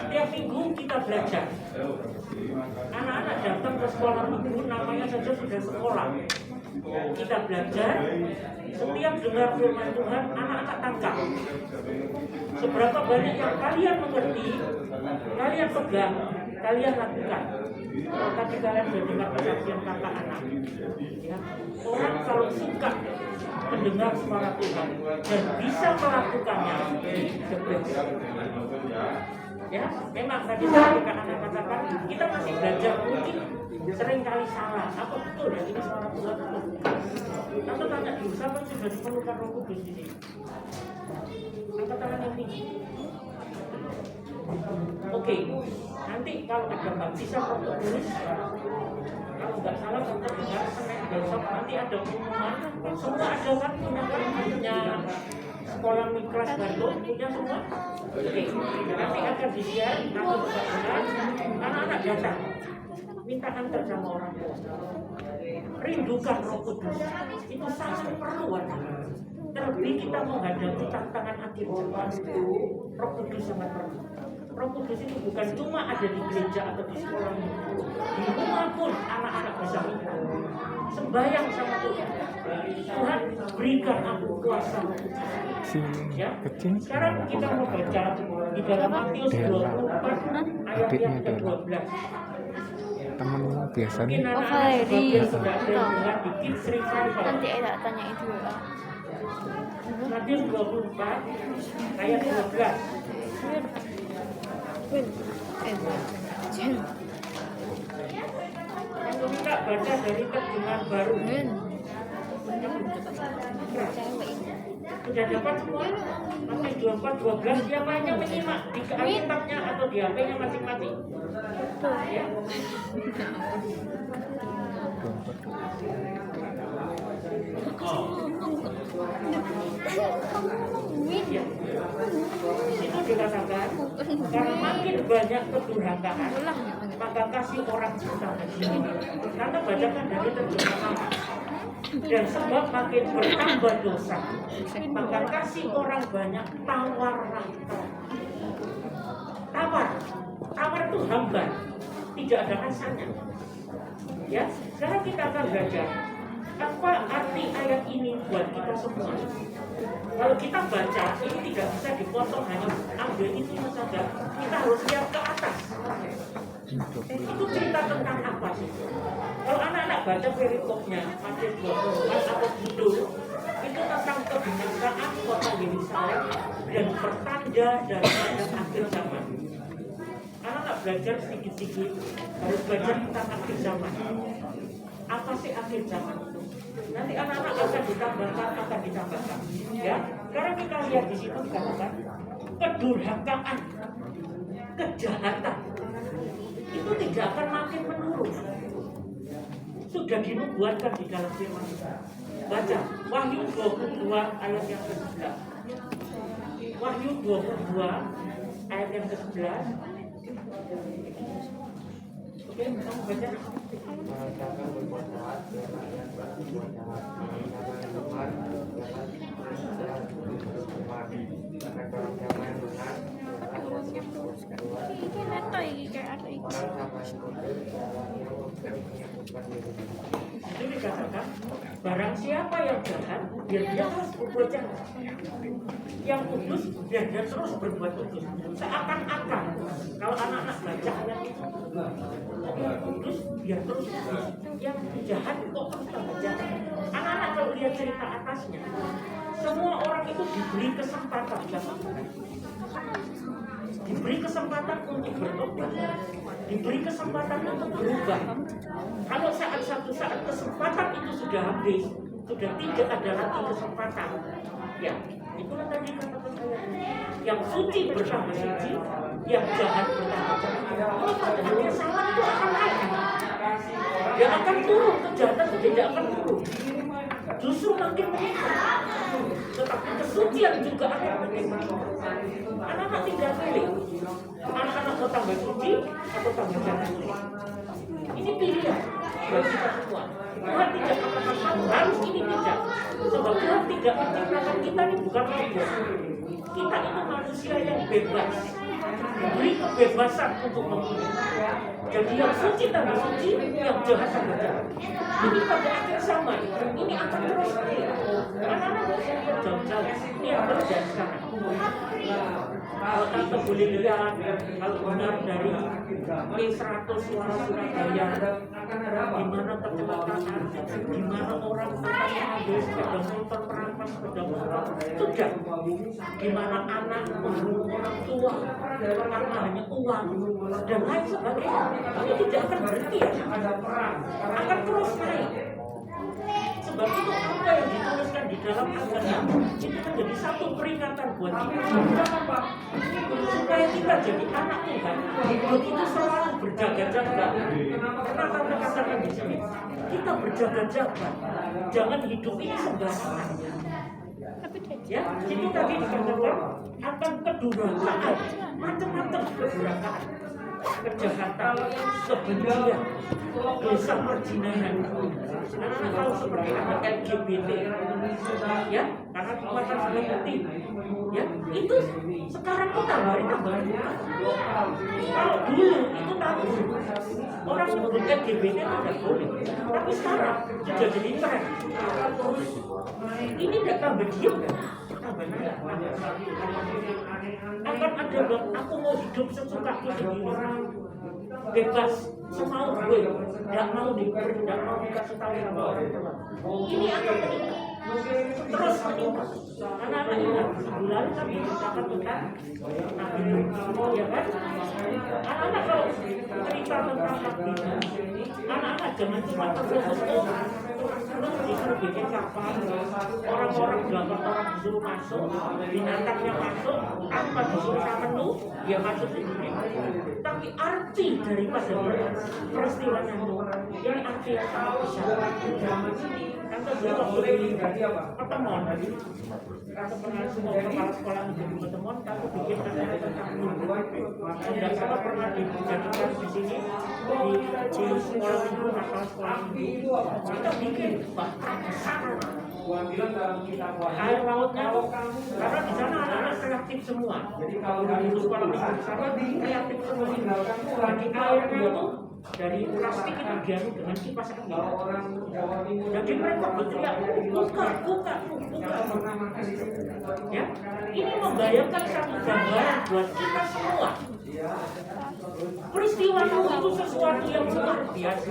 Setiap minggu kita belajar. Anak-anak datang ke sekolah minggu, namanya saja sudah sekolah. Kita belajar. Setiap dengar firman Tuhan, anak-anak tangkap. Seberapa banyak yang kalian mengerti, kalian pegang, kalian lakukan. Kalau tadi kalian sudah dengar kesaksian kakak anak, ya, orang kalau suka mendengar suara Tuhan dan bisa melakukannya, ya, memang tadi kakak anak katakan kita masih belajar, mungkin sering kali salah. Apa betul ya ini suara Tuhan atau bukan? Atau tanya dulu, siapa yang sudah diperlukan Roh Kudus di sini? Angkat tangan yang tinggi. Oke, nanti kalau ada baptisan Roh Kudus, kalau nggak salah nanti dengar Senin besok nanti ada pengumuman. Semua ada kan punya sekolah mikras Bandung punya semua. Oke, nanti akan di-share atau benar anak-anak datang minta antar sama orang tua. Rindukan Roh Kudus, itu sangat perlu. Terlebih kita menghadapi tantangan akhir zaman, Roh Kudus sangat perlu. Roh Kudus itu bukan cuma ada di gereja atau di sekolah, di rumah pun anak-anak bisa minta. Sembahyang sama Tuhan. Tuhan berikan aku kuasa. Ya. Sekarang kita mau baca di dalam Matius 24 ayat yang ke-12. Temenmu biasanya bikin sering nanti ada tanya itu ya. Matius 24 ayat 12. Yang kita baca dari terjemahan baru. Sudah dapat semua? Matius 24:12. Yang lainnya menyimak di Alkitabnya atau di HP-nya masing-masing. Ya. Itu dikatakan karena makin banyak kedurhakaan maka kasih orang cinta. Karena bacakan dari terjemahan dan sebab makin bertambah dosa maka kasih orang banyak tawar rata. Tawar itu hambar, tidak ada rasanya. Ya, sekarang kita akan belajar apa arti ayat ini buat kita semua. Kalau kita baca, ini tidak bisa dipotong hanya ambil itu saja. Kita harus lihat ke atas. Itu cerita tentang apa sih? Kalau anak-anak baca perikopnya, Matius 24 atau judul, itu tentang kebinasaan kota Yerusalem dan pertanda dari akhir zaman. Anak-anak belajar sedikit-sedikit, harus belajar tentang akhir zaman. Apa sih akhir zaman itu? Nanti anak-anak akan ditambahkan. Ya, sekarang kita lihat di situ dikatakan kedurhakaan, kejahatan itu tidak akan makin menurun. Sudah dinubuatkan di dalam firman Tuhan. Baca Wahyu 22 ayat yang ke-11. Wahyu 22 ayat yang ke-11. Oke, kamu baca. Itu dikatakan barang siapa yang jahat biar dia terus berbuat jahat, yang kudus biar dia terus berbuat kudus. Seakan-akan kalau anak-anak baca ayat itu, yang kudus biar terus kudus, yang jahat kok terus tambah jahat. Anak-anak kalau lihat cerita atasnya, semua orang itu diberi kesempatan, diberi kesempatan untuk bertobat, diberi kesempatan untuk berubah. Kalau satu saat kesempatan itu sudah habis, sudah tidak ada lagi kesempatan, ya itulah tadi kata saya, yang suci bertambah suci, yang jahat bertambah jahat. Kalau padahalnya salah itu akan naik, dia akan turun, kejahatan tidak akan turun, justru makin meningkat. Tetapi kesucian juga akan meningkat. Anak-anak tinggal pilih, anak-anak mau tambah suci atau tambah jahat. Ini pilihan buat kita semua. Tuhan tidak mengatakan kamu harus ini, tidak. Sebab Tuhan tidak menciptakan kita ini bukan robot. Kita itu manusia yang bebas. diberi kebebasan untuk memilih. Jadi yang suci tambah suci, yang jahat tambah jahat. Ini pada akhir sama, ini akan terus naik. Anak-anak jauh-jauh, ini yang terjadi sekarang. Kalau tante boleh lihat, kalau benar dari E100 suara Surabaya, gimana kecelakaan, gimana orang mengambil sepeda motor, merampas sepeda motor, sudah. Gimana anak membunuh orang tua karena hanya uang dan lain sebagainya. Ini tidak akan berhenti, akan terus naik. Sebab itu apa yang dituliskan di dalam agama itu menjadi satu peringatan buat kita supaya kita jadi anak Tuhan begitu selalu berjaga-jaga. Karena kata katakan di sini kita berjaga-jaga, jangan hidup ini sembarangan. Ya, itu tadi dikatakan akan kedurhakaan, macam-macam kedurhakaan, kejahatan, kebencian, dosa perzinahan. Anak-anak tahu seperti anak LGBT, ya, karena kekuatan sudah penting, ya, itu sekarang kok tambah. Kalau dulu itu tabu, orang sebut LGBT tidak boleh, tapi sekarang sudah jadi tren. Ini tidak tambah diam, tambah naik. Akan ada bang, aku mau hidup sesukaku sendiri, bebas semau gue, tidak mau dikasih tahu sama orang tua. Ini akan meningkat, terus meningkat. Anak-anak ingat sebulan kami bercakap tentang nabi, ya kan? Anak-anak kalau cerita tentang nabi, anak-anak jangan cuma terfokus terus disuruh bikin kapal, orang-orang 8 orang disuruh masuk, binatangnya masuk, tanpa disuruh sama menu, dia masuk sendiri. Tapi arti daripada peristiwanya itu, ini arti yang sangat besar. Tante dulu waktu di pertemuan tadi, tante pernah semua kepala sekolah menjadi pertemuan, tante bikin acara tentang minggu. Tidak salah pernah dijadikan di sini di sekolah minggu, nakal sekolah minggu. Kita bikin bahkan besar. Air lautnya, karena di sana anak-anak kreatif semua. Jadi kalau di sekolah minggu di sana kreatif semua. Jadi airnya itu dari plastik itu diaduk dengan kipas angin. Jadi mereka berteriak, buka. Ya, ini membayangkan satu gambaran buat kita semua. Peristiwa itu sesuatu yang luar biasa.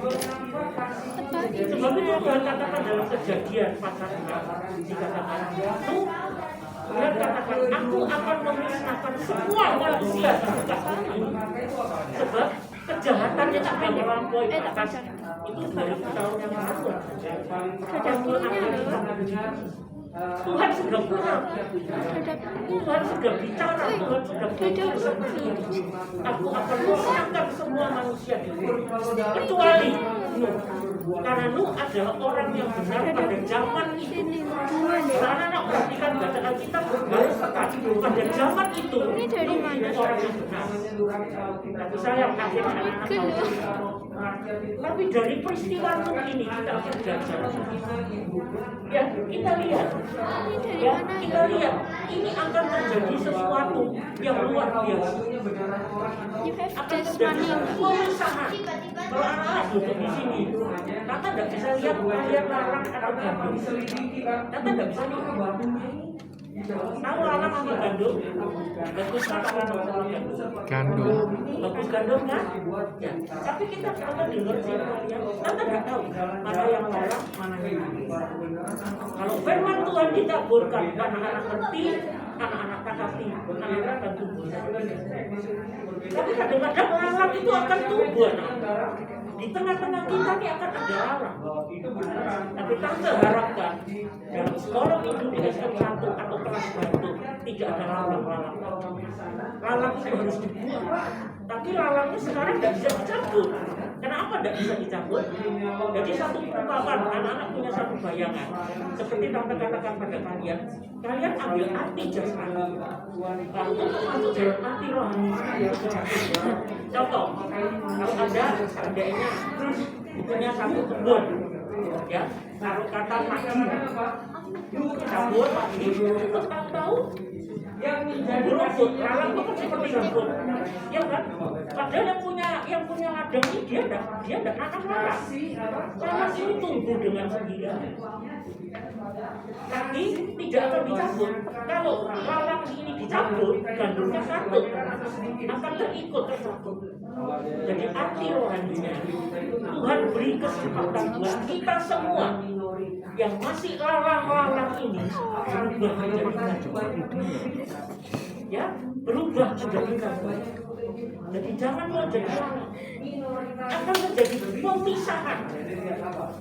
Sebab itu Tuhan katakan dalam Kejadian pasal 4 dikatakan Tuhan katakan, aku akan memusnahkan semua manusia di muka bumi. Sebab kejahatannya sampai melampaui batas itu 2000 tahun yang lalu. Tuhan sudah pulang, Tuhan sudah bicara, Tuhan sudah berfirman, aku akan memusnahkan semua manusia di bumi kecuali Nuh. Karena Nuh adalah orang yang benar pada zaman itu. Anak-anak perhatikan bacaan kita harus tepat. Pada zaman itu Nuh orang yang benar. Tapi sayang akhirnya anak-anak tapi dari peristiwa Nuh ini kita akan belajar. Ya, kita lihat. Ya, kita lihat. Ini akan terjadi sesuatu yang luar biasa. Akan terjadi pengusaha. Kalau anak-anak duduk di sini, Tata tidak bisa lihat larang atau gandum. Tata tidak bisa lihat. Tahu larang sama gandum? Bagus larang sama Gandum. bagus gandum kan? Ya. Tapi kita akan dengar cerita kalian. Tata tidak tahu mana yang larang, mana yang gandum. Kalau firman Tuhan ditaburkan, anak-anak ngerti, anak-anak takati, anak-anak akan tumbuh. Tapi kadang-kadang larang itu akan tumbuh. Di tengah-tengah kita ini akan ada larang. Tapi tante harapkan dalam sekolah minggu di SM1 atau kelas batu tidak ada larang-larang. Larang itu harus dibuang. Tapi larangnya sekarang tidak bisa dicabut. Kenapa tidak bisa dicabut? Jadi satu perumpamaan, anak-anak punya satu bayangan. Seperti tante katakan pada kalian, kalian ambil arti jasmani. Lalu untuk masuk dalam arti rohani. Contoh, kalau Anda seandainya punya satu kebun, ya, taruh kata pagi, cabut pagi, terus tahu-tahu rumput, lalang itu kan seperti rumput, ya kan? Padahal yang punya ladang ini dia enggak akan lalang. Lalang ini tumbuh dengan sendirinya. Tapi tidak akan dicabut. Kalau lalang ini dicabut, gandumnya satu akan terikut tersabut. Jadi arti rohaninya Tuhan beri kesempatan buat kita semua yang masih lalang-lalang ini berubah menjadi gandum. Ya, berubah menjadi gandum. Jadi jangan mau jadi lalang. Akan terjadi pemisahan.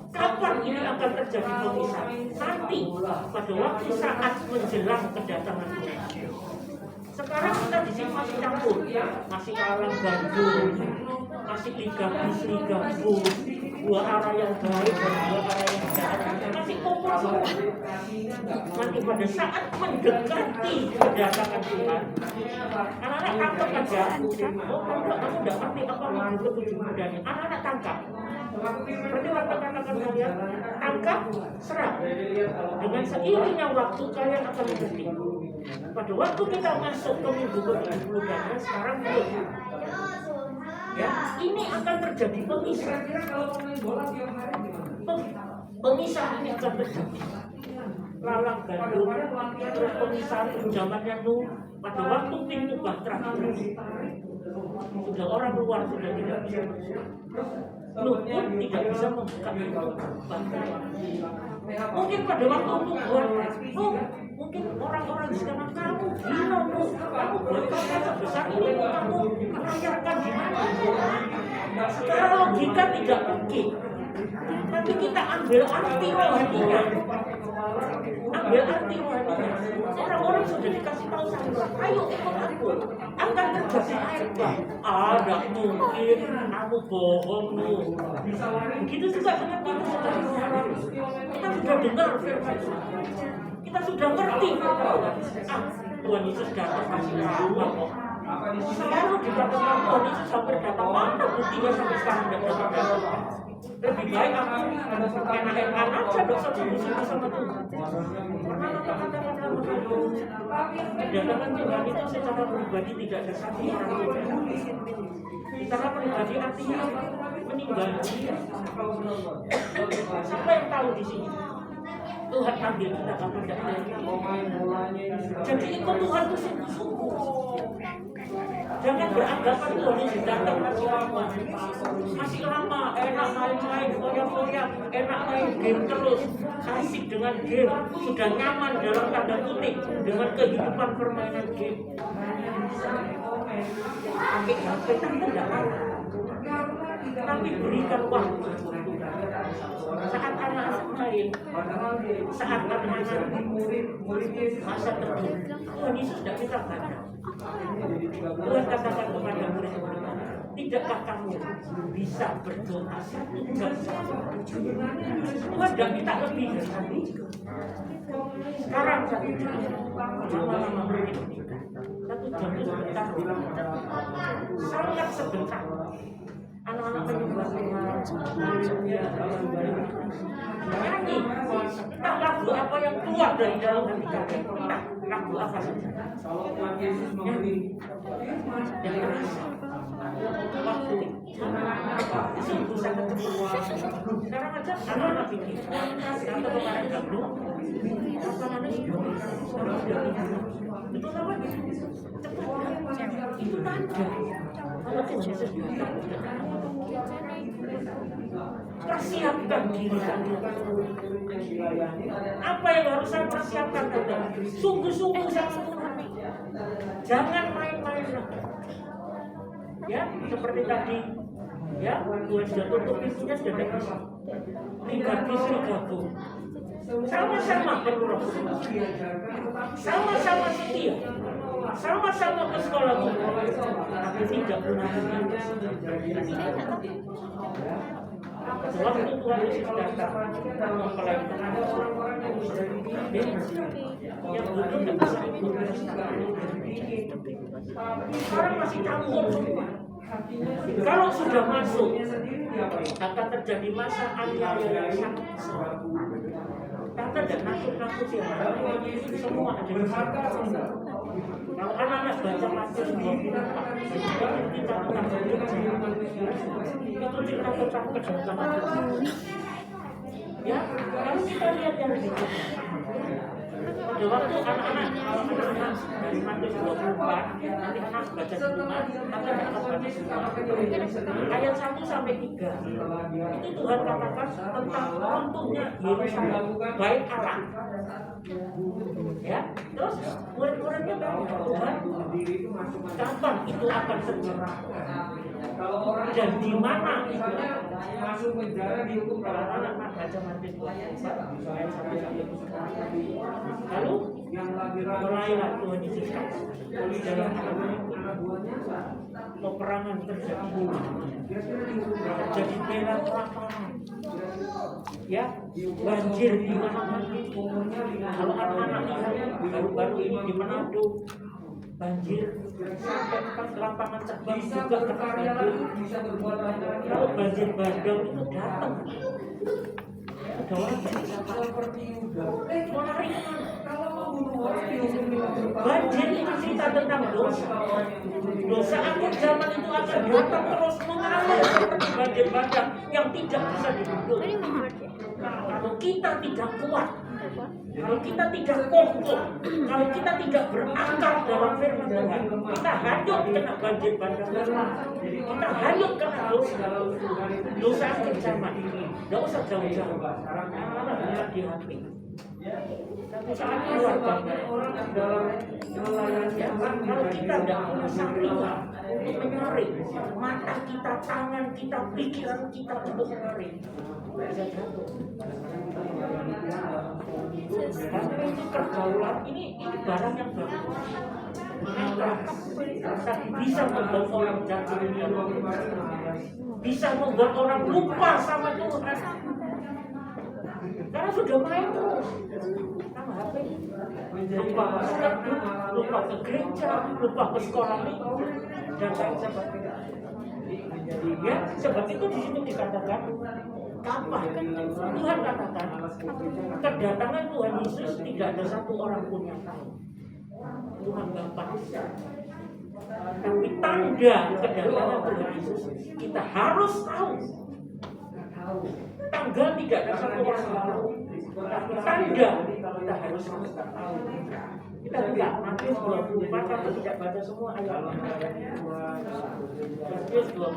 Kapan ini akan terjadi pemisahan? Nanti pada waktu saat menjelang kedatangan Tuhan. Sekarang kita di sini masih campur, masih lalang gandum, masih ligabus, dua arah yang baik dan dua arah yang jahat, masih kumpul semua. Nanti pada saat mendekati kedatangan Tuhan, anak-anak tangkap aja. Oh, kamu tidak ngerti apa yang ketujuh mudanya. Anak-anak tangkap. Seperti waktu katakan kalian, tangkap, serap. Dengan seiringnya waktu kalian akan mengerti. Pada waktu kita masuk ke minggu ke-70 sekarang belum. Ya, ini akan terjadi pemisahan. Pemisahan ini akan terjadi. Lalang gandum, terus pemisahan zamannya Nuh. Pada waktu pintu bahtera sudah orang luar sudah tidak bisa masuk. Nuh pun tidak bisa membuka pintu bahtera. Mungkin pada waktu Nuh, mungkin orang-orang di sekitar kamu gila Nuh, kamu buat kota sebesar ini kamu merayakan di mana? Secara logika tidak mungkin. Tapi kita ambil arti rohaninya. Orang-orang sudah dikasih tahu sama, ayo ikut aku, akan terjadi air bah. Ada mungkin, aku bohong Nuh. Begitu juga dengan kita sudah dengar. Kita sudah dengar firman Tuhan. Kita sudah ngerti Tuhan Yesus datang masih lama kok. Selalu dikatakan Tuhan Yesus hampir datang, mana buktinya sampai sekarang tidak datang. Lebih baik aku enak-enak aja dong sama Tuhan. Karena kata-kata kedatangan Tuhan itu secara pribadi tidak ada satu orang pun. Secara pribadi artinya meninggal dunia. Siapa yang tahu di sini? Tuhan ambil kita kapan tidak. Jadi ikut Tuhan itu sungguh-sungguh. Jangan beranggapan Tuhan itu datang masih lama, enak main-main, koyak-koyak, enak main game terus, asik dengan game, sudah nyaman dalam tanda kutip dengan kehidupan permainan game. Kita tidak tapi berikan waktu. Saat anak-anak main, saat anak-anak masa terjun, Tuhan Yesus tidak kita baca. Tuhan katakan kepada murid-murid, tidakkah kamu bisa berdoa satu jam saja? Tuhan tidak minta lebih dari satu jam. Sekarang satu jam, lama-lama mungkin 1 jam itu sebentar, sangat sebentar. Anak-anak menyembah Tuhan, nyanyi, entah lagu apa yang keluar dari dalam hati kalian, entah lagu apa saja. Nyanyi, dan merasa waktu sungguh sangat ketemu. Sekarang aja anak-anak pikir, kata kemarin kamu, apa-apa sekarang sudah betul apa? Cepat, itu tanda. Kalau Tuhan Yesus persiapkan diri kalian. Apa yang harus saya persiapkan adalah sungguh-sungguh sama Tuhan. Jangan main-main lagi. Ya, seperti tadi. Ya, Tuhan sudah tutup pintunya sudah tidak bisa. Ligabus. Sama-sama berdoa, sama-sama setia, sama-sama ke sekolah tapi tidak pernah waktu Tuhan Yesus datang mempelai yang betul tidak bisa ikut. Sekarang masih campur. Kalau sudah masuk akan terjadi masa aniaya yang sangat besar. Tante dan nakut-nakut yang semua ada di sini. Kalau anak-anak baca Matius 24, itu kita tentang kerja. Itu cerita tentang kedatangan Tuhan. Ya, kalau kita lihat yang berikutnya. Pada waktu anak-anak dari Matius 24, nanti anak baca di rumah, maka anak baca semua. Ayat 1 sampai 3. Itu Tuhan katakan tentang runtuhnya Yerusalem, bait Allah. Ya, terus murid-muridnya tahu Tuhan kapan itu akan terjadi dan di mana itu masuk penjara dihukum. Kalau anak-anak baca Matius 24 ayat 1 sampai 3. Lalu mulailah Tuhan Yesus di dalam peperangan terjadi, terjadi perang lapangan, ya banjir di mana-mana. Kalau anak-anak baru-baru ini di Manado banjir sampai ke lapangan terbang juga kena banjir. Kalau banjir bandang itu datang, ada orang seperti banjir itu cerita tentang dosa. Dosa akhir zaman itu akan datang terus mengalir seperti banjir bandang yang tidak bisa dibendung. Kalau kita tidak kuat, kalau kita tidak kokoh, kalau kita tidak berakar dalam firman Tuhan, kita hanyut kena banjir bandang. Kita hanyut kena dosa akhir zaman. Tidak usah jauh-jauh. Anak-anak di hati. Tapi saat keluar orang dalam melayani, kalau kita tidak punya saringan untuk menyaring, mata kita, tangan kita, pikiran kita untuk menyaring, bisa jatuh. Karena itu pergaulan ini barang yang bagus. Tapi bisa membuat orang jatuh, bisa membuat orang lupa sama Tuhan. Karena sudah main terus sama HP, lupa lupa ke gereja, lupa ke sekolah minggu dan lain sebagainya. Ya, sebab itu di sini dikatakan kapan Tuhan katakan kedatangan Tuhan Yesus tidak ada satu orang pun yang tahu. Tuhan Bapa, tapi tanda kedatangan Tuhan Yesus kita harus tahu. Tanggal tidak ada satu orang tahu, tapi tanda kita harus tahu. Kita buka Matius 24, kalau tidak baca semua ayatnya. Matius 24.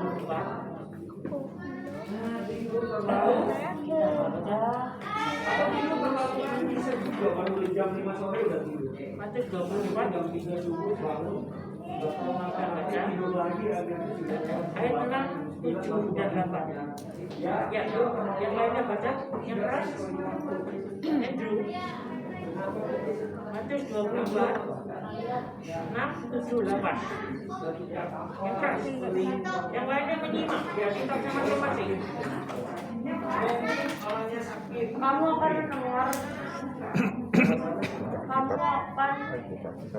Matius 24 jam 3 subuh bangun. Ayat 6, 7 dan 8. Ya, yang lainnya baca, yang keras. Andrew. Matius 24 6, 7, 8. Yang keras. Yang lainnya menyimak. Ya, kita masing-masing. Kamu akan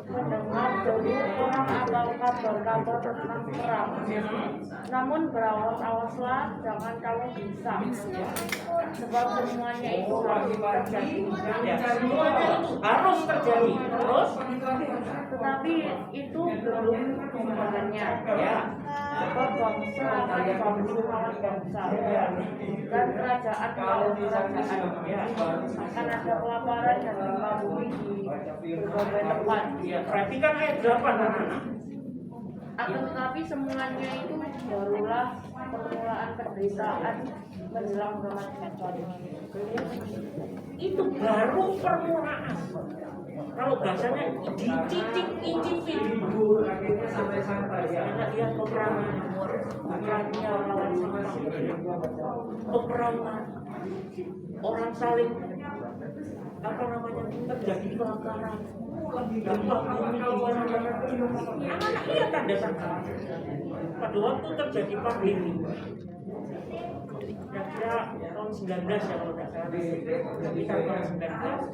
mendengar dari orang atau kabar-kabar tentang perang. Namun berawas-awaslah, jangan kamu bisa. Sebab semuanya itu harus terjadi. Semuanya itu harus terjadi. Terus, tetapi itu belum kemudahannya. Ya. Sebab bangsa akan bangsa dan kerajaan kalau kerajaan akan ada kelaparan dan gempa bumi di berbagai tempat. Ya, perhatikan ayat 8. Akan tetapi semuanya itu barulah permulaan penderitaan menjelang zaman itu baru permulaan. Kalau bahasanya dicicip-icipin sampai karena dia peperangan orang saling terjadi kebakaran. Anak-anak lihat tanda tanda. Pada waktu terjadi pandemi, kira-kira tahun 19 ya kalau tidak salah, kita tahun 19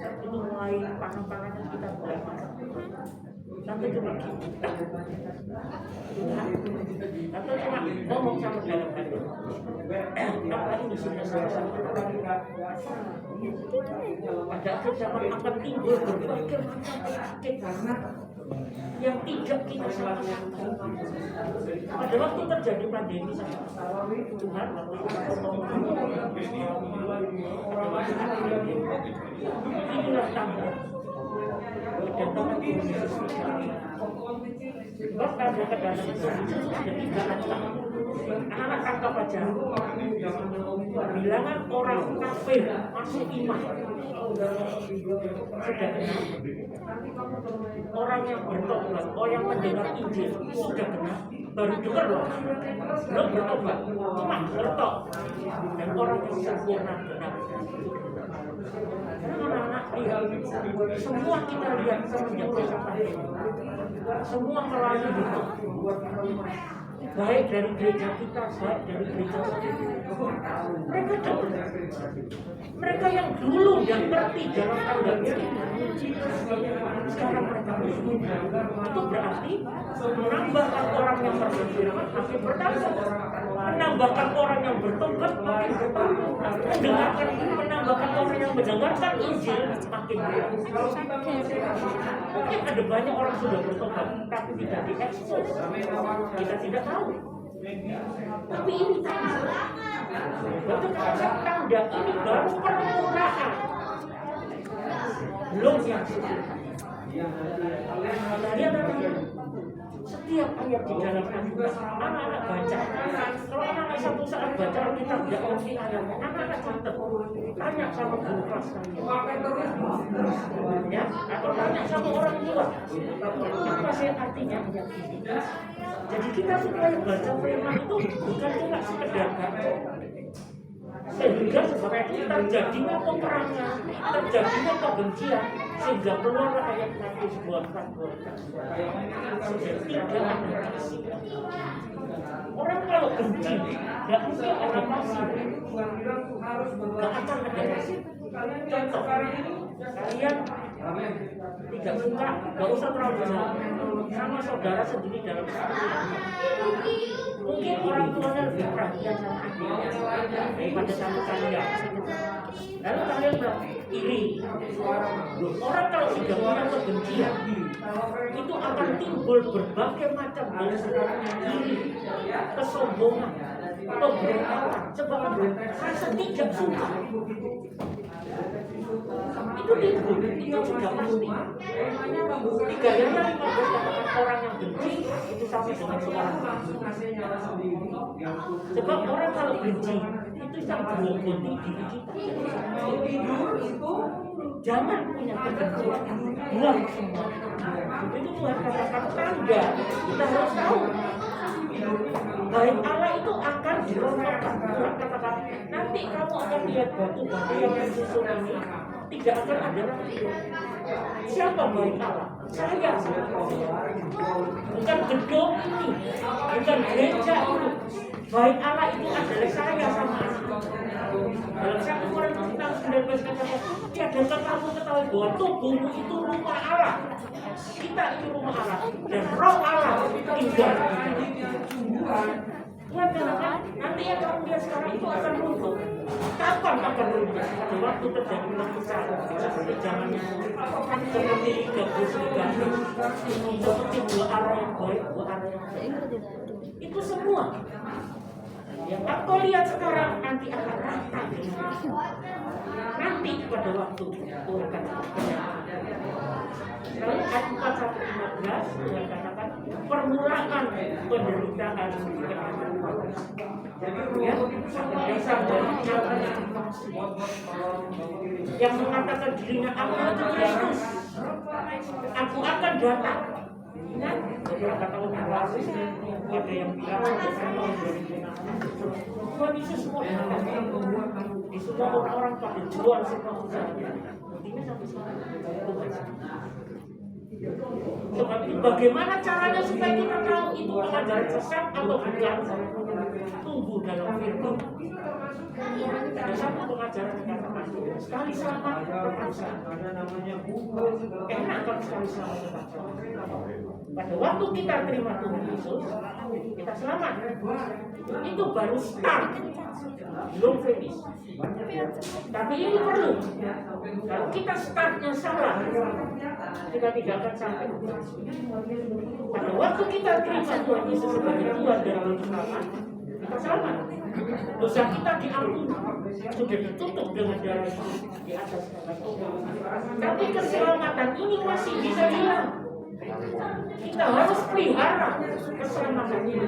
itu mulai pangan-panganan kita mulai masak. Sampai cuma kita, atau cuma ngomong sama dalam hati. Apa ini sudah selesai? Pada akhir zaman akan timbul berbagai macam penyakit karena yang tidak kita sangka. Pada waktu terjadi pandemi Tuhan inilah tanda kedatangan Yesus. Sebab tanda kedatangan Yesus ada 3 angka. Anak-anak tangkap aja. Bilangan orang kafir masuk iman. Sudah kenal. Orang yang bertobat, orang yang mendengar Injil sudah kenal. Baru dengar loh, belum bertobat, cuma bertok. Dan orang yang sempurna benar. Anak-anak semua kita lihat semenjak masa pandemi, semua melalui itu. Baik dari gereja kita, baik dari gereja sendiri. Mereka tahu. Mereka yang dulu yang ngerti dalam tanda kutip, sekarang mereka bersyukur. Itu berarti menambahkan orang yang bersyukur makin bertambah, menambahkan orang yang bertobat makin bertambah, menambahkan orang yang mendengarkan Injil makin bertambah. Mungkin ada banyak orang sudah bertobat, tapi tidak diekspos. Kita tidak tahu. Tapi ini tanda. Betul tanda ini baru permulaan. Belum yang setiap ayat di dalam Al-Quran, anak-anak baca. Kalau anak-anak satu saat baca kita tidak ngerti ayatnya, anak-anak catat. Tanya sama guru kelas ya, atau tanya sama orang tua. Apa sih artinya ayat ini? Jadi kita supaya baca firman itu bukan cuma sekedar baca, sehingga supaya terjadinya peperangan, terjadinya kebencian, sehingga keluar ayat Matius 24. Sudah 3 ada kasih. Orang kalau benci, nggak mungkin ada kasih, nggak akan ada kasih. Contoh, kalian tidak suka, nggak usah terlalu jauh sama saudara sendiri dalam satu rumah. Mungkin orang tuanya lebih perhatian sama adiknya daripada sama kalian. Lalu kalian iri. Orang kalau sudah punya kebencian, itu akan timbul berbagai macam dosa, iri, kesombongan, pemberontakan, sebab rasa tidak suka. Itu timbul, itu sudah pasti. 3 katakan orang yang benci itu sama dengan seorang. Sebab orang kalau benci itu sangat berhubungi diri kita. Jangan punya kebencian, buang semua. Itu Tuhan katakan tanda. Kita harus tahu. Baik Allah itu akan dirontokkan. Tuhan katakan nanti kamu akan lihat batu-batu yang disusun ini tidak akan ada lagi. Siapa baik Allah? Saya. Bukan gedung ini, bukan gereja ini. Baik Allah itu adalah saya sama anak. Dalam 1 Korintus 19 katakan, tiadakan kamu ketahui bahwa tubuhmu itu rumah Allah. Kita itu rumah Allah dan Roh Allah tinggal. Tuhan katakan nanti yang kamu lihat sekarang itu akan runtuh. Kapan akan runtuh? Pada waktu terjadi perpecahan seperti zamannya seperti Gabus Ligatus, seperti 2 arah yang baik, 2 arah yang baik. Itu semua yang aku lihat sekarang nanti akan rata. Nanti pada waktu Tuhan katakan. Lalu ayat 41-15 Tuhan katakan permulaan penderitaan ya, dasar dari yang mengatakan dirinya aku itu Kristus, aku akan datang. Ingat beberapa tahun yang lalu ada yang bilang Tuhan Yesus semua di semua orang-orang pada jual semua usahanya. Buktinya sampai sekarang sebab itu bagaimana caranya supaya kita tahu itu pengajaran sesat atau bukan? Tumbuh dalam firman. Ada satu pengajaran yang katakan sekali selamat berdosa. Enak kalau sekali selamat berdosa. Pada waktu kita terima Tuhan Yesus, kita selamat. Itu baru start, belum finish. Tapi ini perlu. Kalau kita startnya salah, kita tidak akan sampai. Pada waktu kita terima Tuhan Yesus sebagai Tuhan dan Juru Selamat, kita selamat. Dosa kita diampuni, sudah ditutup dengan darah Yesus di atas kata. Tapi keselamatan ini masih bisa hilang. Kita harus pelihara keselamatan ini.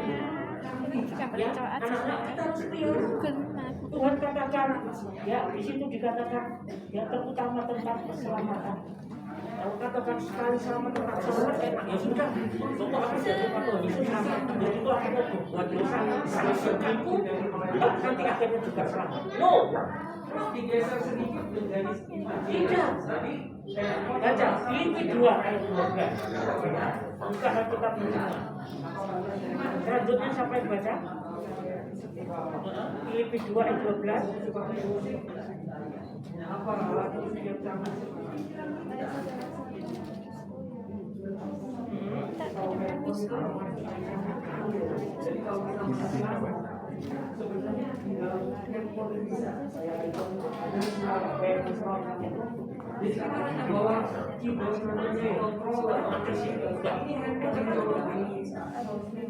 Ya, anak-anak kita harus pelihara. Tuhan katakan, ya di situ dikatakan yang terutama tentang keselamatan. Kalau katakan sekali selamat tentang selamat enak, ya sudah. Pokok aku jadi Tuhan Yesus selamat. Jadi itu aku mau buat dosa salah satu, nanti akhirnya juga selamat. No. Tidak. Baca Filipi 2 ayat 12. Buka Alkitab bersama. Selanjutnya sampai baca Filipi 2 ayat 12.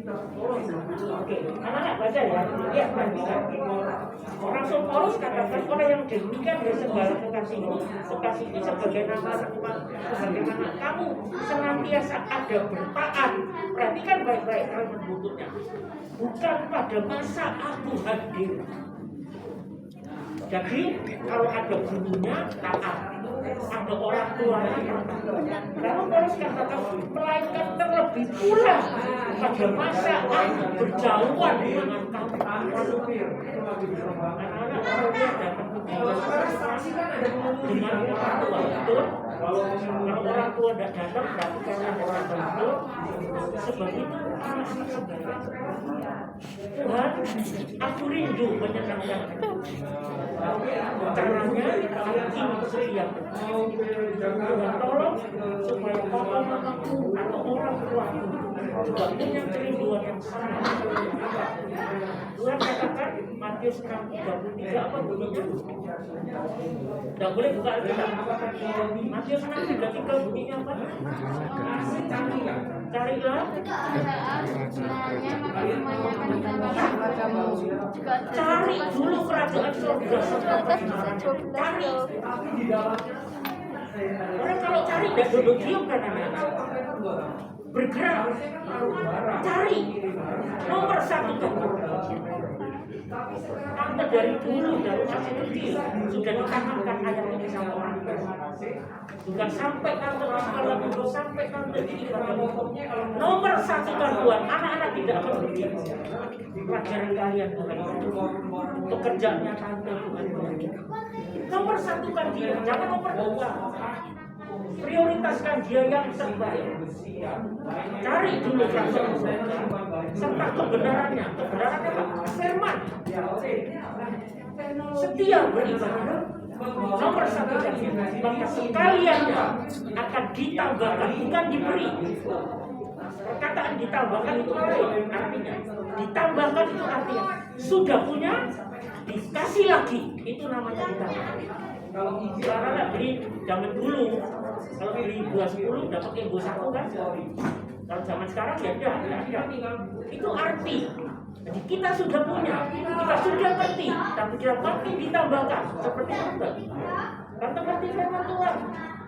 Oke, anak-anak baca ya. Lihat perhatikan. Rasul Paulus katakan orang yang demikian dari segala kekasih itu sebagaimana kamu senantiasa ada bertaat. Perhatikan baik-baik kalau berbuntutnya. Bukan pada masa aku hadir. Jadi kalau ada bunyinya taat. Ada orang tua yang lalu Paulus katakan melainkan terlebih pula pada masa aku berjauhan dengan kamu. Anak-anak kalau dia dapat dengan orang tua betul. Kalau orang tua tidak datang berarti karena orang betul. Sebab itu Tuhan, aku rindu menyenangkan. Caranya aku setia. Tuhan tolong supaya papa mamaku atau orang tuaku juga punya kerinduan yang sama. Tuhan katakan Matius 6:33 apa bunyinya? Tidak boleh buka Alkitab. Matius 6:33 bunyinya apa? Carilah. Cari dulu kerajaan surga. Cari. Orang kalau cari tidak duduk diam kan anak-anak. Bergerak. Cari. Nomor 1 kan. Tante dari dulu dari masih kecil sudah ditanamkan ayat ini sama orang tua. Bukan sampai tante di sekolah dulu, sampai tante di ibadah. Nomor 1 kan Tuhan, anak-anak tidak akan berdiam. Pelajaran kalian Tuhan, pekerjaannya tante Tuhan. Nomor 1 kan dia, jangan nomor 2. Prioritaskan dia yang terbaik. Cari dulu kerajaan surga serta kebenarannya. Kebenarannya apa? Firman. Setia beribadah. Nomor 1 saja. Maka sekaliannya akan ditambahkan, bukan diberi. Perkataan ditambahkan itu artinya ditambahkan itu artinya sudah punya, dikasih lagi. Itu namanya ditambahkan. Karena beli zaman dulu, kalau beli buah 10 udah pakai buah 1 kan? Kalau zaman sekarang ya enggak. Itu arti. Jadi kita sudah punya, kita sudah ngerti, tapi kita makin ditambahkan seperti itu. Karena ngerti firman Tuhan,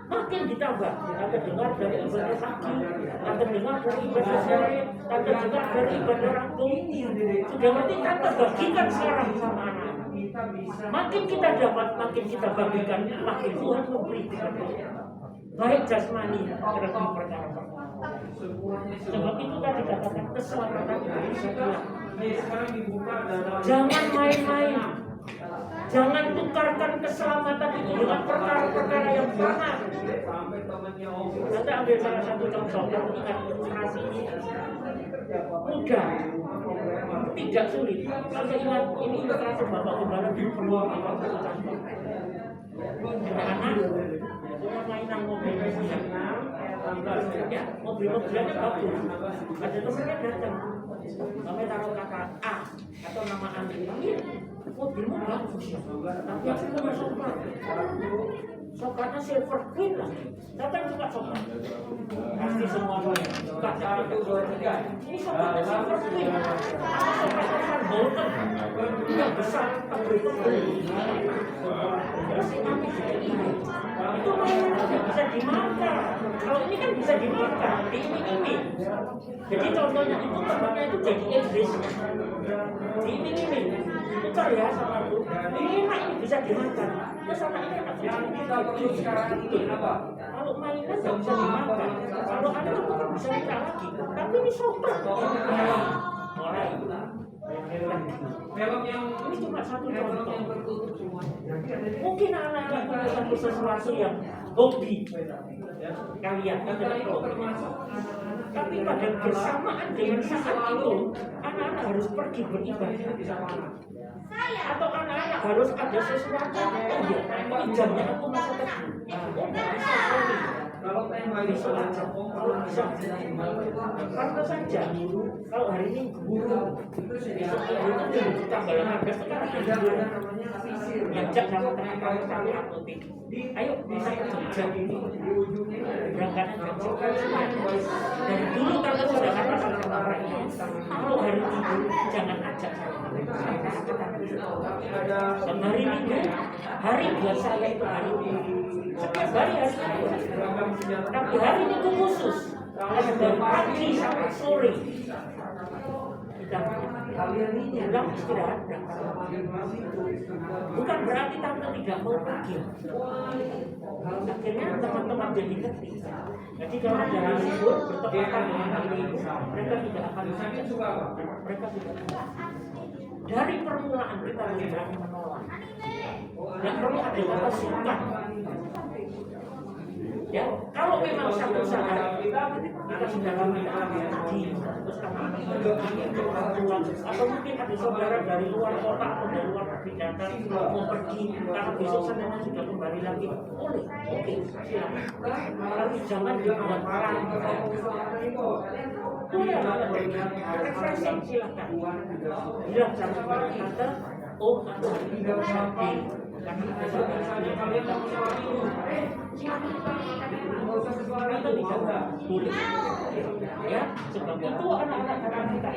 makin ditambah. Kita dengar dari ibadah pagi, kita dengar dari ibadah sore, kita dengar dari ibadah rabu. Sudah ngerti, kita bagikan sekarang sama anak. Makin kita dapat, makin kita bagikan, makin Tuhan memberi kepada kita. Baik jasmani, terlebih perkara. Sebab itu tadi katakan keselamatan itu setia. Jangan main-main. Jangan tukarkan keselamatan itu dengan perkara-perkara yang panas. Nanti ambil salah satu contoh yang ingat ilustrasi ini. Mudah, tidak sulit. Kalau ingat ini ilustrasi Bapak Gembala di Pulau anak-anak punya mainan mobil ya, mobil-mobilannya bagus. Ada temannya datang, sampai taruh kata A atau nama Andri. Mobilmu bagus, tapi aku punya sofa. Coklatnya silver queen lah. Siapa yang suka coklat? Pasti semua suka coklat. Ini coklatnya silver queen. Coklatnya Van Bolton yang besar, tapi itu terus ini itu mainan tidak bisa dimakan. Kalau ini kan bisa dimakan, diiming-iming. Jadi contohnya itu tempatnya itu jadi Inggris, diiming-iming. Itu ya sama itu. Ini bisa dimakan. Terus sama ini anak kalau mainan tidak bisa dimakan. Kalau ada itu kan bisa minta lagi. Tapi ini sopan. Mulai. Ini cuma satu contoh. Mungkin anak-anak punya satu sesuatu yang hobi kalian adalah hobi. Tapi pada bersamaan dengan saat itu, anak-anak harus pergi beribadah. Atau anak-anak harus ada sesuatu. Oh ya, ini jamnya aku masa teduh. Kalau besok aja, kalau bisa karena saja kalau hari ini guru besok itu tanggal 15 sekarang ngajak sama teman-teman kami aktif. Ayo bisa kerja ini berangkat dari dulu kalau sudah katakan sama mereka kalau hari Minggu jangan ajak dan hari Minggu hari buat saya itu hari Minggu setiap hari tapi hari Minggu khusus dari pagi sampai sore kita pulang istirahat. Bukan berarti tante tidak mau pergi. Akhirnya teman-teman jadi ngerti. Jadi kalau ada libur bertepatan dengan hari Minggu, mereka tidak akan mereka tidak. Dari permulaan kita berani menolak. Yang perlu ada kata sungkan. Ya, kalau memang satu saat kita sudah lama tadi terus atau mungkin ada saudara dari luar kota atau dari luar negeri datang mau pergi karena besok sana sudah kembali lagi boleh, oke, silakan. Tapi jangan dibuat perang. Boleh refreshing silakan. Bilang sama kata, oh tidak sampai. Ya, sebab itu anak-anak kita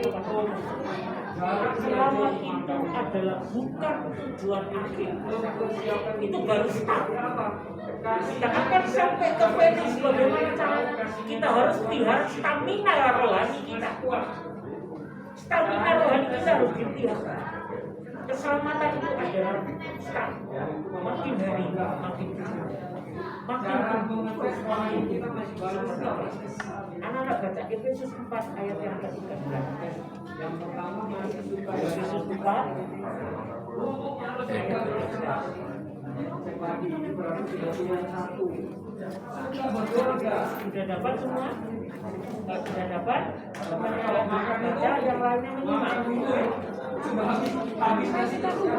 selama itu adalah bukan tujuan akhir, itu baru start. Kita akan sampai ke finish bagaimana caranya? Kita harus pelihara stamina rohani kita. Stamina rohani kita harus dipelihara. Keselamatan itu adalah start. Makin hari makin anak-anak baca Efesus 4 ayat yang ke-13. Efesus 4 ayat sudah dapat semua? Sudah dapat? Kalau baca yang lainnya menyimak. Habis kasih tahu.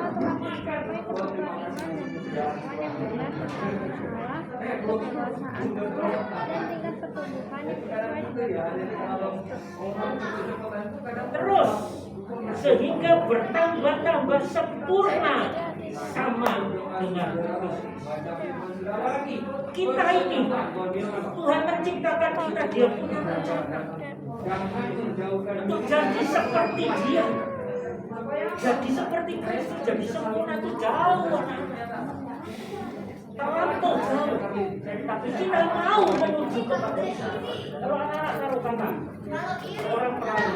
Terus sehingga bertambah-tambah sempurna sama dengan kita ini. Tuhan menciptakan kita, Dia punya rencana untuk jadi seperti Dia, jadi seperti Kristus, jadi sempurna itu jauh. Terlampau jauh, tapi kita mau menuju kepada itu. Kalau anak-anak taruh kata orang pelari,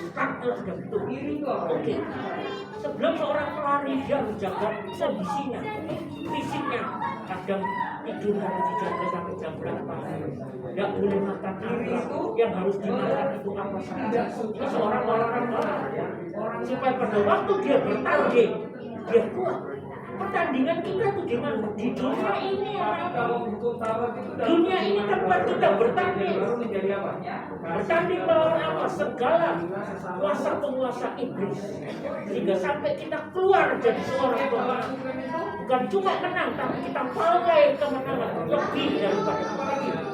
startnya sudah betul. Oke, sebelum seorang pelari dia harus jaga kondisinya, fisiknya. Kadang tidur harus dijaga sampai jam berapa. Tidak boleh makan kiri itu yang harus dimakan itu apa saja. Ini seorang olahraga supaya pada waktu dia bertanding dia kuat. Pertandingan kita tuh gimana? Di dunia ini dunia ini tempat kita bertanding. Bertanding melawan apa? Segala kuasa penguasa iblis. Sehingga sampai kita keluar jadi seorang pemenang. Bukan cuma menang, tapi kita pakai kemenangan lebih daripada itu.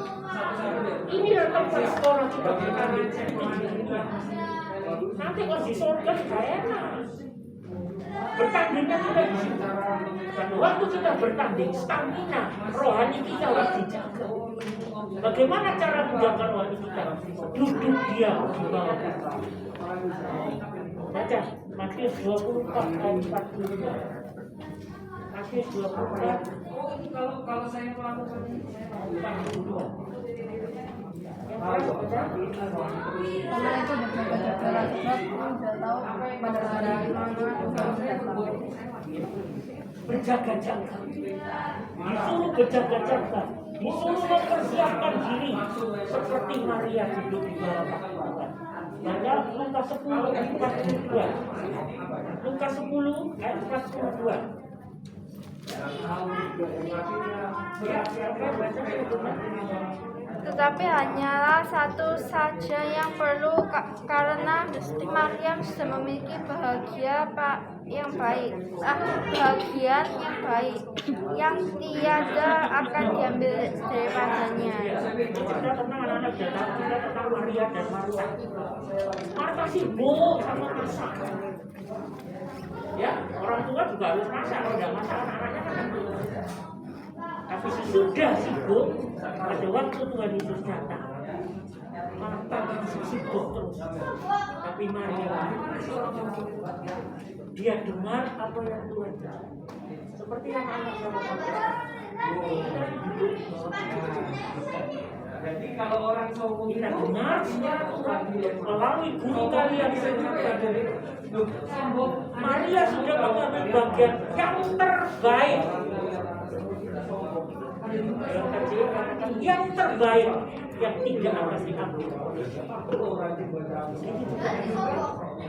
Inilah tempat sekolah kita bertanding di dunia. Nanti kalau di surga gak enak. bertandingnya kita di situ. Dan waktu kita bertanding, stamina rohani kita harus dijaga. Bagaimana cara menjaga rohani kita? Duduk diam di bawah kita. Baca Matius 24 ayat 42. Matius 24 ayat 42. Karena itu berjaga-jagalah sebab kamu tidak tahu pada hari mana Tuhan datang. Berjaga-jaga, disuruh berjaga-jaga, disuruh mempersiapkan diri seperti Maria hidup di bawah Tuhan. Baca Lukas 10 ayat 42. Lukas 10 ayat 42. Tetapi hanyalah satu saja yang perlu karena Maryam sudah memiliki bahagian yang baik, bahagian yang baik yang tiada akan diambil daripadanya. Kita tentang anak-anak datang, kita tentang Maria dan Marta. Marta sibuk sama masak. Ya, orang tua juga harus masak, kalau tidak masak anak-anaknya kan sibuk. Tapi sesudah sibuk, pada waktu Tuhan Yesus datang, Marta masih sibuk terus. Tapi Maria, dia dengar apa yang Tuhan bilang. Seperti yang anak sama Jadi kalau orang sombong kita dengar suara Tuhan melalui guru kalian sendiri. Maria sudah mengambil bagian yang terbaik. Yang terbaik yang tidak akan diambil.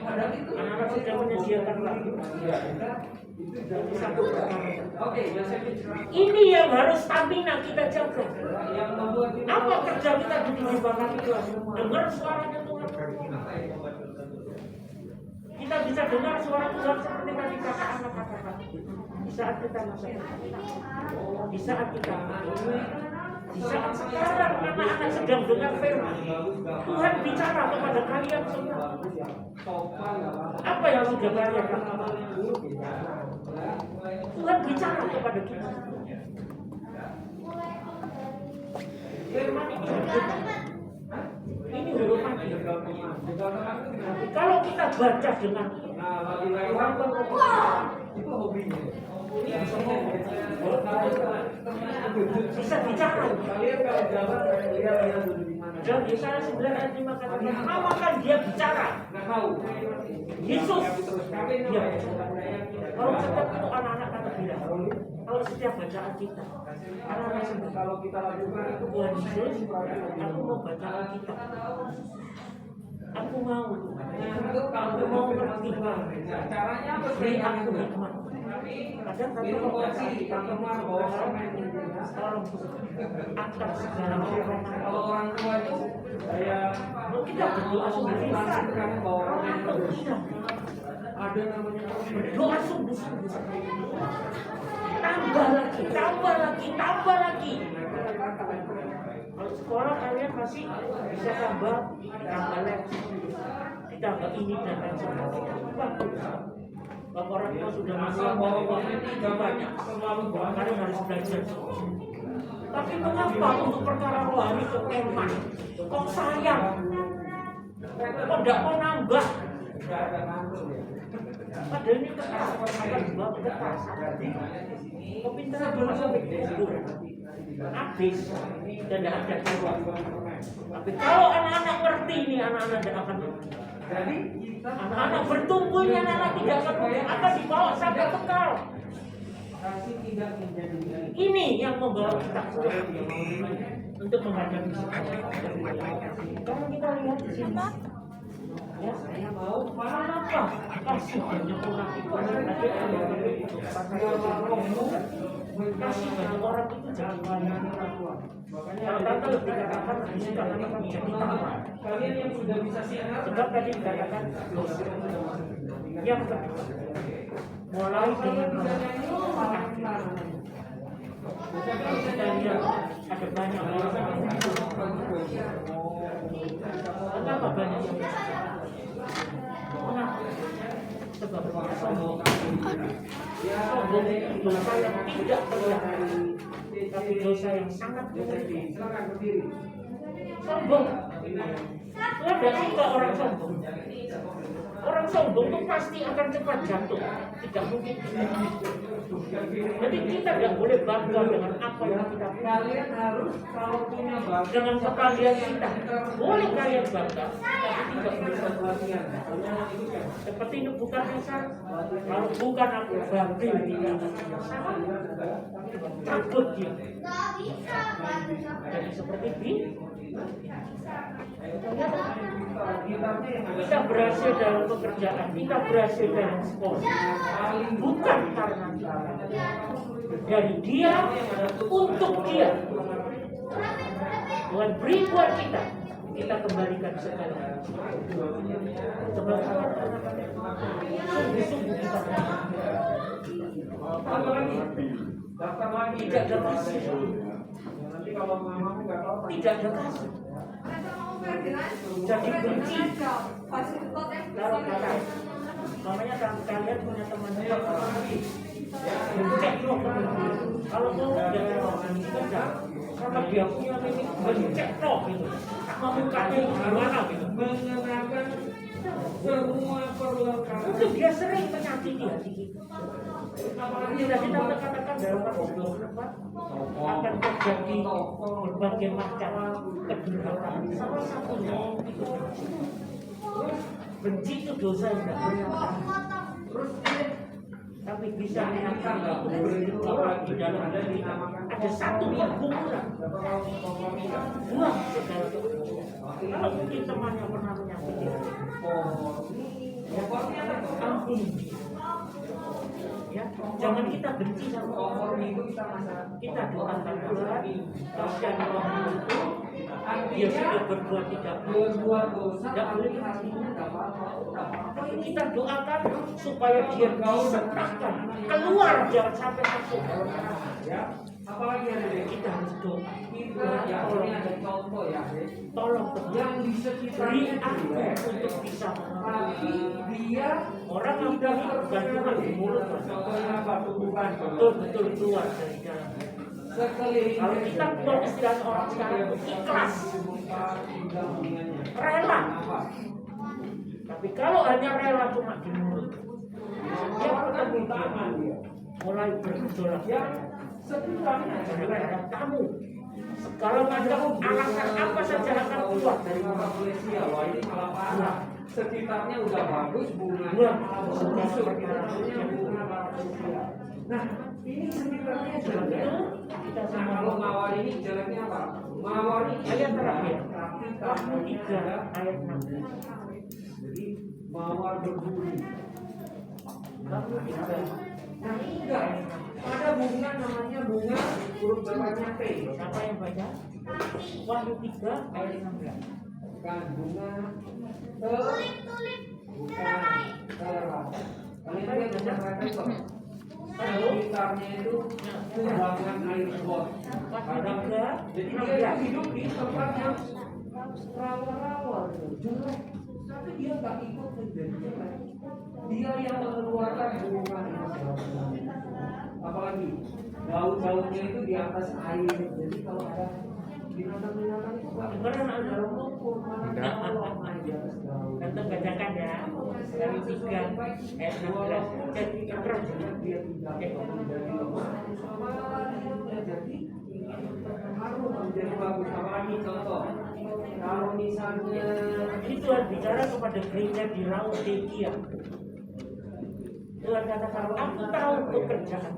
Anak-anak sudah menyediakan lagu. Ini yang harus stamina kita jaga. Apa kerja kita duduk di belakang Tuhan? Dengar suaranya Tuhan. Kita bisa dengar suara Tuhan seperti tadi kata anak katakan. Di saat kita masuk, di saat kita, di saat sekarang anak-anak sedang dengar firman, Tuhan bicara kepada kalian semua. Apa yang sudah kalian lakukan? Tuhan bicara kepada kita. Firman ini hidup. Ini huruf mati. Kalau kita baca dengan itu hobinya. bisa bicara. Kalian kalau jalan lihat dulu di mana. Dan Yesaya 9 ayat 5 katakan, namakan dia bicara. Nggak tahu. Yesus. Kalian Ya. Kalau setiap itu anak-anak kata bilang, kalau setiap bacaan kita, anak-anak sebut, kalau kita lakukan itu Tuhan Yesus, aku mau bacaan kita. Aku mau, aku mau mengerti. caranya apa Beri aku hikmat. Kadang kata minum kopi, teman bawa tolong atas segala orang. kalau orang tua itu saya Kita berdoa sendiri langsung kan bawa orang atau tidak. ada namanya Berdoa sungguh-sungguh. Tambah lagi, tambah lagi, tambah lagi. Kalau sekolah kalian masih bisa tambah les, ditambah ini dan lain sebagainya. Bagus. Bapak orang tua sudah masuk bahwa ini banyak, kalian harus belajar. Tapi mengapa untuk perkara rohani kok eman? Kok sayang? Kok tidak mau nambah? Padahal ini keras, akan dibawa ke keras. Kepintaran belum sampai gugur, habis dan tidak ada jawab. Tapi kalau anak-anak ngerti ini, anak-anak tidak akan ngerti. jadi Anak-anak bertumbuh ini, anak-anak tidak akan dibawa sampai kekal. kasih tidak menjadi Ini yang membawa kita untuk menghadapi situasi. Kalau kita lihat di sini, ya, saya mau apa? Kasih banyak orang itu kasih banyak orang itu jadi banyak. Kalau tante lebih katakan bisa katakan menjadi tambah. kalian yang sudah bisa siaran Sebab tadi dikatakan yang kedua, mulai dengan kita lihat ada banyak orang. Kenapa banyak yang mengapa? sebab sombong. Sombong itu dosa yang tidak terlihat, tapi dosa yang sangat terlihat. Sombong. Tuhan tidak suka orang sombong. Orang sombong itu pasti akan cepat jatuh. Tidak mungkin. Jadi kita tidak boleh bangga dengan apa yang kita punya. Kalian harus kalau punya bakat Dengan kepandaian kita. Boleh kalian bangga, tapi tidak boleh latihan. seperti ini bukan Nesar. Kalau bukan aku bangga tidak akan sama. Takut dia. Jadi seperti ini. Kita berhasil dalam pekerjaan, kita berhasil dalam sekolah, bukan karena kita. Dari dia, untuk dia. Tuhan beri buat kita kembalikan segalanya. Sebab sungguh-sungguh kita Daftar lagi. tidak ada kasih, Nanti kalau mamamu nggak tahu. tidak ada kasih. Jadi benci. Kalau kata, namanya kalian punya teman bencek loh. Kalau mau udah kerja, karena dia punya ini bencek loh gitu. Sama mukanya gimana gitu. Mengenakan semua perlengkapan. Mungkin dia sering menyakiti hati kita. Apalagi tadi kita katakan dalam kasus akan terjadi berbagai macam kedurhakaan. Salah satunya itu benci itu dosa yang tidak boleh. Terus tapi bisa menyakiti orang di dalam diri kita. Ada satu pergumulan, buang segala kekurangan. Kalau mungkin temannya pernah menyakiti, ampun. Ya, jangan kita benci sama orang. Kita doakan Tuhan, kasihan orang itu, dia sudah berbuat tidak boleh tapi kita doakan supaya dia disertakan keluar, jangan sampai masuk. Apalagi ada Kita harus doa. ya, ini ada contoh ya. Tolong Yang di beri sekitarnya aku juga, untuk bisa tapi dia orang yang dari bukan cuma di mulut, Mas. contohnya apa? Tumbuhan. Betul keluar dari dalam. Sekeliling. Kalau kita buat istilah orang sekarang itu ikhlas, rela. Tapi kalau hanya rela cuma di mulut, dia ketemu dia mulai bergejolak. Sekitarnya Gara-gara kamu, segala macam alasan apa saja akan keluar dari mulut. Malaysia, wah ini malah parah. Sekitarnya udah bagus, bunganya Wah, malah segala busuk. macam. Bunga Malaysia. Nah, ini sekitarnya Sebab jelek. itu kita Nah, sama kalau mawar ini jeleknya apa? Mawar ini ayat terakhir, tapi Wahyu 3 ayat 16. jadi mawar berbunyi. Wahyu 3. Nah, enggak. Ada bunga namanya bunga huruf depannya T. Siapa yang baca? Wahyu 3 ayat 16. Bukan bunga bukan salah. Kalian lihat bunga itu. Sekitarnya itu kubangan air got. Wahyu 3 Jadi dia hidup di tempat yang rawa-rawa, jelek. Tapi dia nggak ikut menjadi jelek. Dia yang mengeluarkan bunga yang apalagi daun-daunnya itu di atas air. Jadi kalau ada binatang-binatang itu nggak ada lumpur, mana kolong di atas daun. Tentu bacakan ya. Wahyu 3 ayat 16. Jadi terus Dia tidak menjadi lemah, malah dia jadi harum menjadi bagus. Apalagi contoh, kalau misalnya ini Tuhan bicara kepada gereja di Laodikia. Tuhan katakan, aku tahu pekerjaan,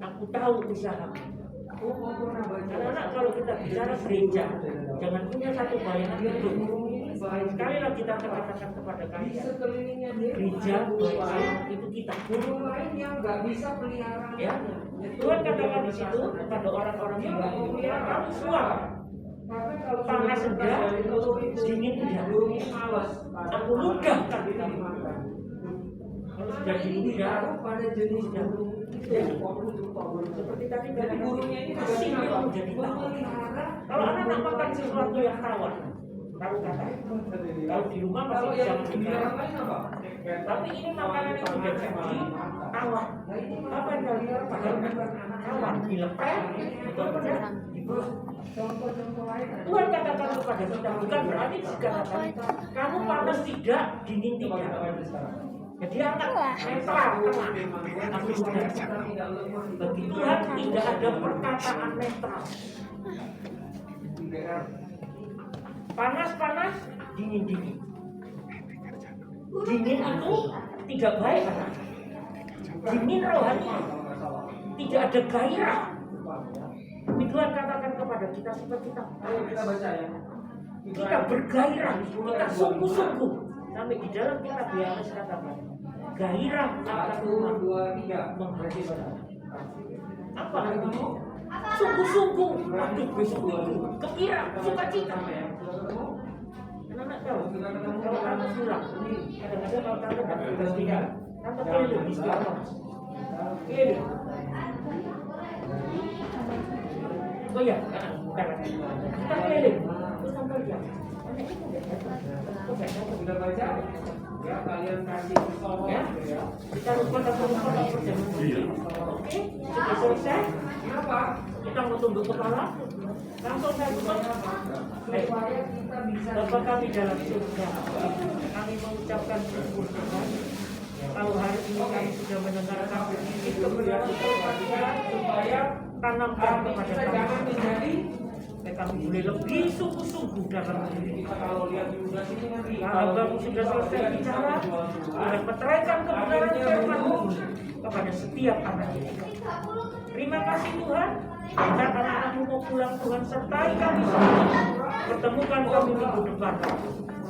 aku tahu usaha. Karena kalau kita bicara gereja, jangan punya satu bayangan itu. Sekali lagi kita katakan kepada di kalian, sekelilingnya dia gereja itu kita. burung lain yang nggak bisa pelihara. Ya, Tuhan katakan di situ kepada orang-orang yang pelihara, kamu semua Karena kalau panas sedang, dingin hujan. burung ini malas. Aku ludahkan di dalam dimakan. Kalau sudah Ini dingin hujan, ditaruh pada jenis burung itu ya, fokus lupa burung. seperti tadi Jadi kata burungnya ini kasih apa? menjadi tawar. Memelihara. Kalau anak makan sesuatu yang tawar, Tahu kata? Kalau di rumah masih Kalau bisa yang makan. binatang lain apa? Tapi ini makanan yang sudah jadi awak. Apa yang kalian awak dilepet, betul-betul. Contoh-contoh lain. Tuhan katakan kepada kita, bukan berarti dikatakan kamu panas tidak, dingin tidak. Jadi angkat netral, aku sudah cakap. Bagi Tuhan tidak ada perkataan netral. Panas-panas, dingin-dingin. Dingin itu tidak baik, anak. Dingin rohani, tidak ada gairah. Tuhan katakan kepada kita supaya kita baca ya. kita bergairah, kita sungguh-sungguh sampai di dalam kita biasa katakan gairah akan 1, 2, 3 menghasilkan apa itu? Sungguh-sungguh, waktu besok itu gembira, sukacita. Anak tahu, kalau anak pulang, kadang-kadang kalau tante tak tugas dia, tante keliling di sekolah. Keliling. Oh ya, bukan. Kita keliling, terus tante lihat. Anak itu Sudah baca? Ya, kalian kasih tolong ya, ya. kita lupa perjalanan. Oke, sudah selesai. Kenapa? Kita mau tunduk kepala, langsung saya buka. Supaya kita bisa Bapa kami dalam surga, kami mengucapkan syukur Tuhan. Kalau hari ini kami sudah mendengarkan ini kebenaran Tuhan, supaya tanamkan kepada kita jangan kami. menjadi Kami boleh lebih sungguh-sungguh dalam diri. kita kalau lihat di udah sini nanti Hambamu sudah selesai bicara, Tuhan meteraikan kebenaran firman-Mu kepada setiap anak ini. Terima kasih Tuhan. Kita anak-anak-Mu mau pulang, Tuhan sertai kami semua. Pertemukan kami minggu depan.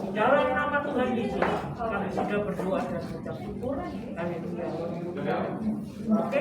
Di dalam nama Tuhan Yesus, kami sudah berdoa dan mengucap syukur. Haleluya. Oke.